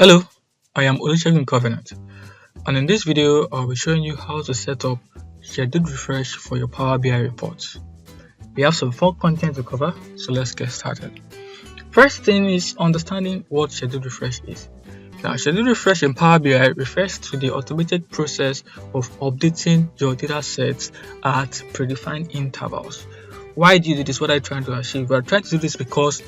Hello, I am Olusegun Covenant, and in this video I'll be showing you how to set up scheduled refresh for your Power BI reports. We have some fun content to cover, so let's get started. First thing is understanding what scheduled refresh is. Now, scheduled refresh in Power BI refers to the automated process of updating your data sets at predefined intervals. Why do you do this? What are you trying to achieve? We're trying to do this because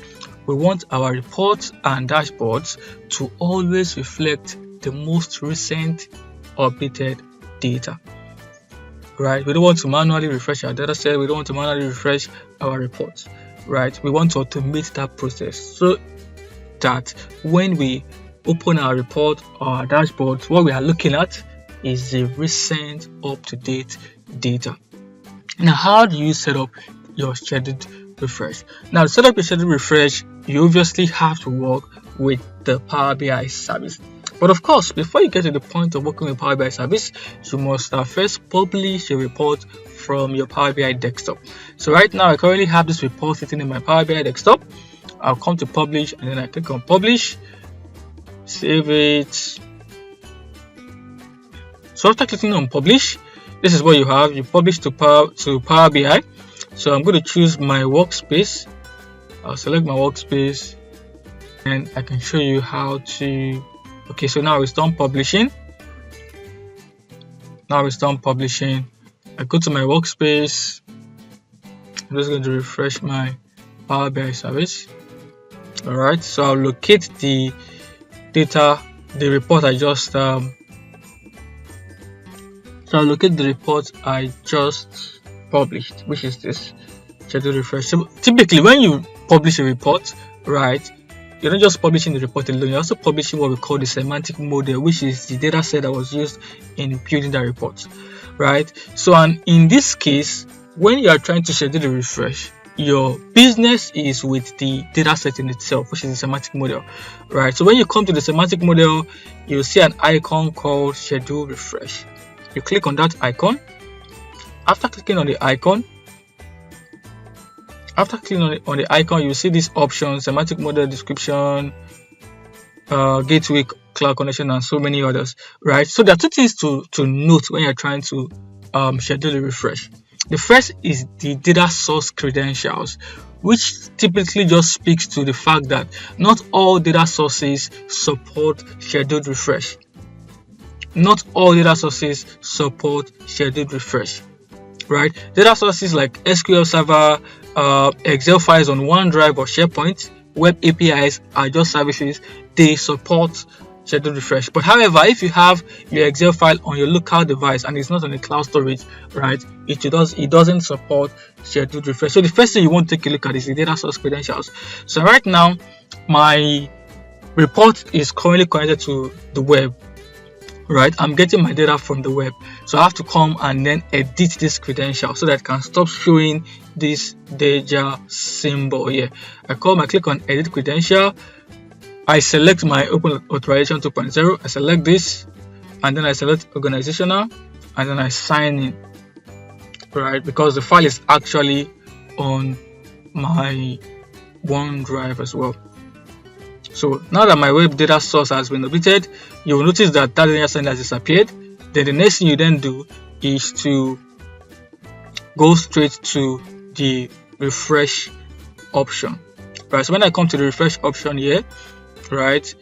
we want our reports and dashboards to always reflect the most recent updated data. Right? We don't want to manually refresh our data set. We don't want to manually refresh our reports. Right? We want to automate that process so that when we open our report or our dashboard, what we are looking at is the recent up-to-date data. Now, how do you set up your scheduled refresh? Now, to set up your scheduled refresh, you obviously have to work with the Power BI service. But of course, before you get to the point of working with Power BI service, you must first publish a report from your Power BI desktop. So right now, I currently have this report sitting in my Power BI desktop. I'll come to publish, and then I click on publish, save it. So after clicking on publish, this is what you have. You publish to Power BI. So I'm going to choose my workspace. I'll select my workspace and I can show you how to. Okay, so now it's done publishing. I go to my workspace. I'm just going to refresh my Power BI service. Alright, so I'll locate the data, the report I just published, which is this schedule refresh. So typically when you publish a report, right, you're not just publishing the report alone, you're also publishing what we call the semantic model, which is the data set that was used in building that report, right? So, and in this case, when you are trying to schedule the refresh, your business is with the data set in itself, which is the semantic model, right? So when you come to the semantic model, you'll see an icon called schedule refresh. You click on that icon. After clicking on the icon, you see these options: semantic model, description, gateway, cloud connection, and so many others, right? So there are two things to note when you're trying to schedule the refresh. The first is the data source credentials, which typically just speaks to the fact that not all data sources support scheduled refresh. Right? Data sources like SQL Server, Excel files on OneDrive or SharePoint, web APIs are just services. They support scheduled refresh. But however, if you have your Excel file on your local device and it's not on a cloud storage, right, it doesn't support scheduled refresh. So the first thing you want to take a look at is the data source credentials. So right now, my report is currently connected to the web. Right, I'm getting my data from the web, so I have to come and then edit this credential so that I can stop showing this data symbol here. I click on edit credential. I select my open authorization 2.0. I select this, and then I select organizational, and then I sign in. Right, because the file is actually on my OneDrive as well. So now that my web data source has been updated, you will notice that data set has disappeared. Then the next thing you then do is to go straight to the refresh option. Right. So when I come to the refresh option here, right,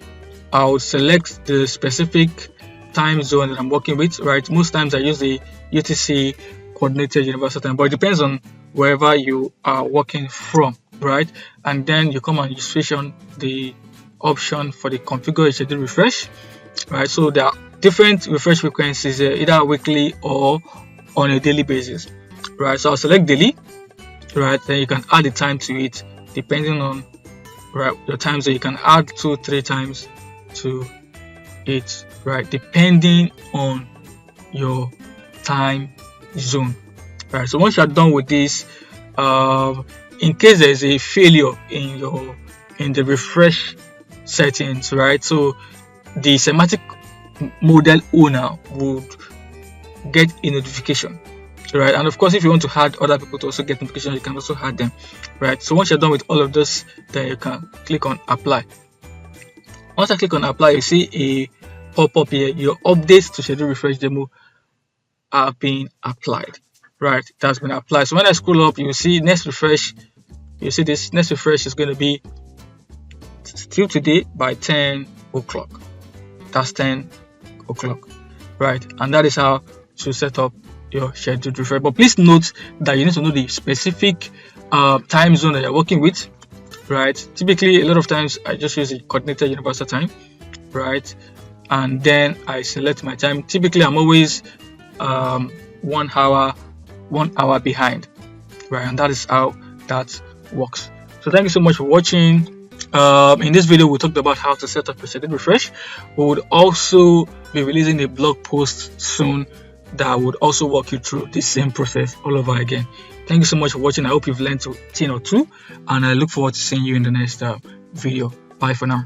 I'll select the specific time zone that I'm working with. Right. Most times I use the UTC coordinated universal time, but it depends on wherever you are working from. Right. And then you come and you switch on the option for the configure schedule refresh, right? So there are different refresh frequencies, either weekly or on a daily basis, right? So I'll select daily, right? Then you can add the time to it depending on, right, your time. So you can add 2-3 times to it, right, depending on your time zone, right? So once you're done with this, in case there's a failure in the refresh settings, right, so the semantic model owner would get a notification, right? And of course, if you want to add other people to also get notifications, you can also add them, right? So once you're done with all of this, then you can click on apply. Once I click on apply, you see a pop-up here. Your updates to schedule refresh demo are being applied. Right, it has been applied. So when I scroll up, you see next refresh. You see this next refresh is going to be still today by 10 o'clock. That's 10 o'clock. Right, and that is how to set up your scheduled refresh. But please note that you need to know the specific time zone that you're working with. Right, typically a lot of times I just use the coordinated universal time. Right, and then I select my time. Typically I'm always 1 hour behind. Right, and that is how that works. So thank you so much for watching. In this video, we talked about how to set up a scheduled refresh. We would also be releasing a blog post soon that would also walk you through the same process all over again. Thank you so much for watching. I hope you've learned a thing or two, and I look forward to seeing you in the next video. Bye for now.